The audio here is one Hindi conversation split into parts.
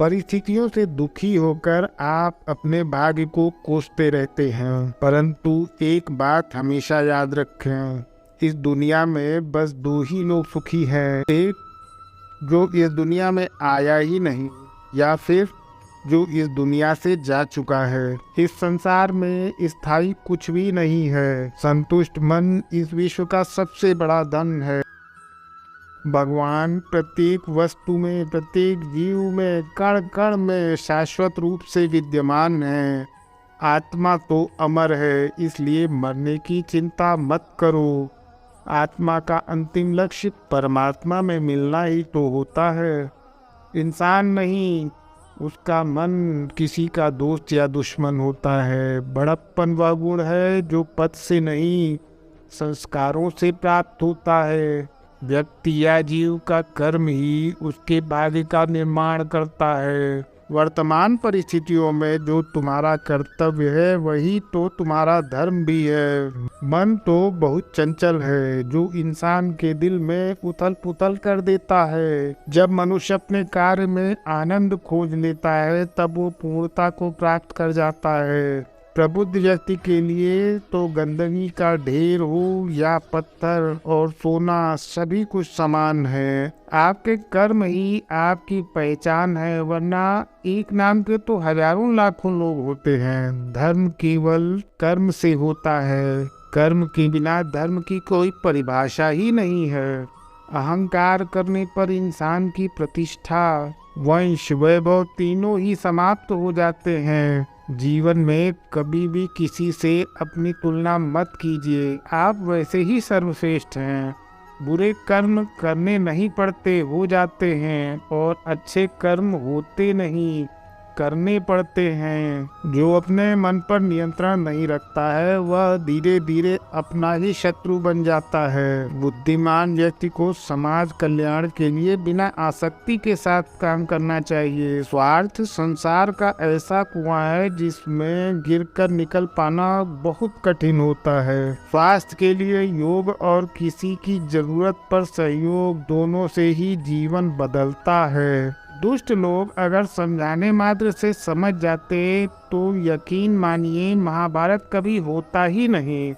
परिस्थितियों से दुखी होकर आप अपने भाग्य को कोसते रहते हैं, परंतु एक बात हमेशा याद रखें, इस दुनिया में बस दो ही लोग सुखी हैं, एक जो इस दुनिया में आया ही नहीं या फिर जो इस दुनिया से जा चुका है। इस संसार में स्थायी कुछ भी नहीं है। संतुष्ट मन इस विश्व का सबसे बड़ा धन है। भगवान प्रत्येक वस्तु में, प्रत्येक जीव में, कण कण में शाश्वत रूप से विद्यमान है। आत्मा तो अमर है, इसलिए मरने की चिंता मत करो। आत्मा का अंतिम लक्ष्य परमात्मा में मिलना ही तो होता है, इंसान नहीं। उसका मन किसी का दोस्त या दुश्मन होता है। बड़प्पन वह गुण है जो पद से नहीं, संस्कारों से प्राप्त होता है। व्यक्ति या जीव का कर्म ही उसके भाग्य का निर्माण करता है। वर्तमान परिस्थितियों में जो तुम्हारा कर्तव्य है वही तो तुम्हारा धर्म भी है। मन तो बहुत चंचल है, जो इंसान के दिल में उथल पुथल कर देता है। जब मनुष्य अपने कार्य में आनंद खोज लेता है तब वो पूर्णता को प्राप्त कर जाता है। प्रबुद्ध व्यक्ति के लिए तो गंदगी का ढेर हो या पत्थर और सोना, सभी कुछ समान है। आपके कर्म ही आपकी पहचान है, वरना एक नाम के तो हजारों लाखों लोग होते हैं। धर्म केवल कर्म से होता है। कर्म के बिना धर्म की कोई परिभाषा ही नहीं है। अहंकार करने पर इंसान की प्रतिष्ठा, वंश, वैभव तीनों ही समाप्त हो जाते हैं। जीवन में कभी भी किसी से अपनी तुलना मत कीजिए, आप वैसे ही सर्वश्रेष्ठ हैं। बुरे कर्म करने नहीं पड़ते, हो जाते हैं, और अच्छे कर्म होते नहीं, करने पड़ते हैं। जो अपने मन पर नियंत्रण नहीं रखता है वह धीरे धीरे अपना ही शत्रु बन जाता है। बुद्धिमान व्यक्ति को समाज कल्याण के लिए बिना आसक्ति के साथ काम करना चाहिए। स्वार्थ संसार का ऐसा कुआं है जिसमें गिरकर निकल पाना बहुत कठिन होता है। स्वास्थ्य के लिए योग और किसी की जरूरत पर सहयोग, दोनों से ही जीवन बदलता है। दुष्ट लोग अगर समझाने मात्र से समझ जाते तो यकीन मानिए महाभारत कभी होता ही नहीं।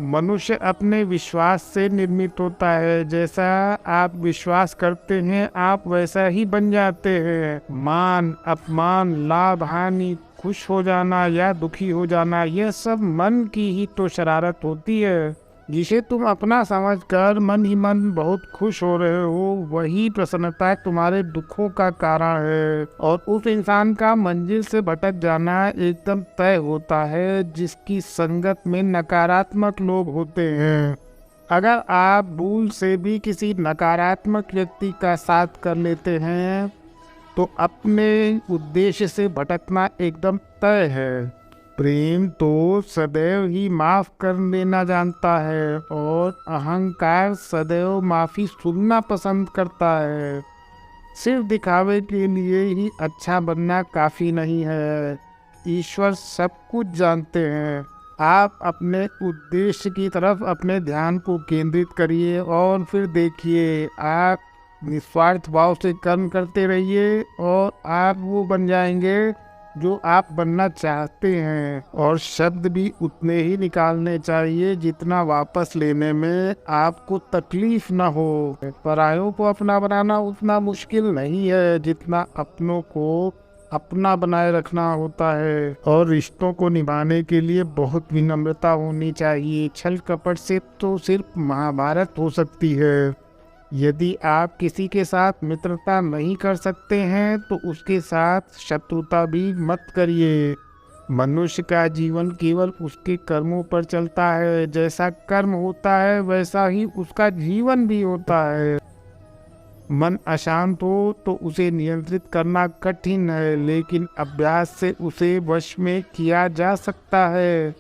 मनुष्य अपने विश्वास से निर्मित होता है। जैसा आप विश्वास करते हैं आप वैसा ही बन जाते हैं। मान अपमान, लाभ हानि, खुश हो जाना या दुखी हो जाना, यह सब मन की ही तो शरारत होती है। जिसे तुम अपना समझकर मन ही मन बहुत खुश हो रहे हो, वही प्रसन्नता तुम्हारे दुखों का कारण है। और उस इंसान का मंजिल से भटक जाना एकदम तय होता है जिसकी संगत में नकारात्मक लोग होते हैं। अगर आप भूल से भी किसी नकारात्मक व्यक्ति का साथ कर लेते हैं तो अपने उद्देश्य से भटकना एकदम तय है। प्रेम तो सदैव ही माफ कर देना जानता है और अहंकार सदैव माफी सुनना पसंद करता है। सिर्फ दिखावे के लिए ही अच्छा बनना काफी नहीं है। ईश्वर सब कुछ जानते हैं। आप अपने उद्देश्य की तरफ अपने ध्यान को केंद्रित करिए और फिर देखिए, आप निस्वार्थ भाव से कर्म करते रहिए और आप वो बन जाएंगे जो आप बनना चाहते हैं। और शब्द भी उतने ही निकालने चाहिए जितना वापस लेने में आपको तकलीफ ना हो। परायों को अपना बनाना उतना मुश्किल नहीं है जितना अपनों को अपना बनाए रखना होता है। और रिश्तों को निभाने के लिए बहुत विनम्रता होनी चाहिए। छल कपट से तो सिर्फ महाभारत हो सकती है। यदि आप किसी के साथ मित्रता नहीं कर सकते हैं तो उसके साथ शत्रुता भी मत करिए। मनुष्य का जीवन केवल उसके कर्मों पर चलता है। जैसा कर्म होता है वैसा ही उसका जीवन भी होता है। मन अशांत हो तो उसे नियंत्रित करना कठिन है, लेकिन अभ्यास से उसे वश में किया जा सकता है।